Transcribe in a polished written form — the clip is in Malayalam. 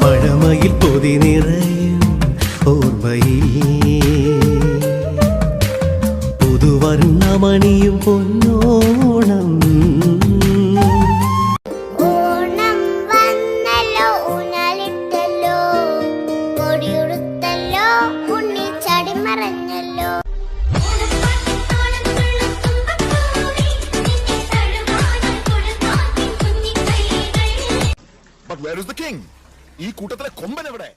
പഴമയിൽ പൊതി നിറയും ഓർമ്മയിൽ പുതുവർണ്ണമണിയും പൊന്നോണം. But where is the king? ഈ കൂട്ടത്തിലെ കൊമ്പൻ എവിടെ?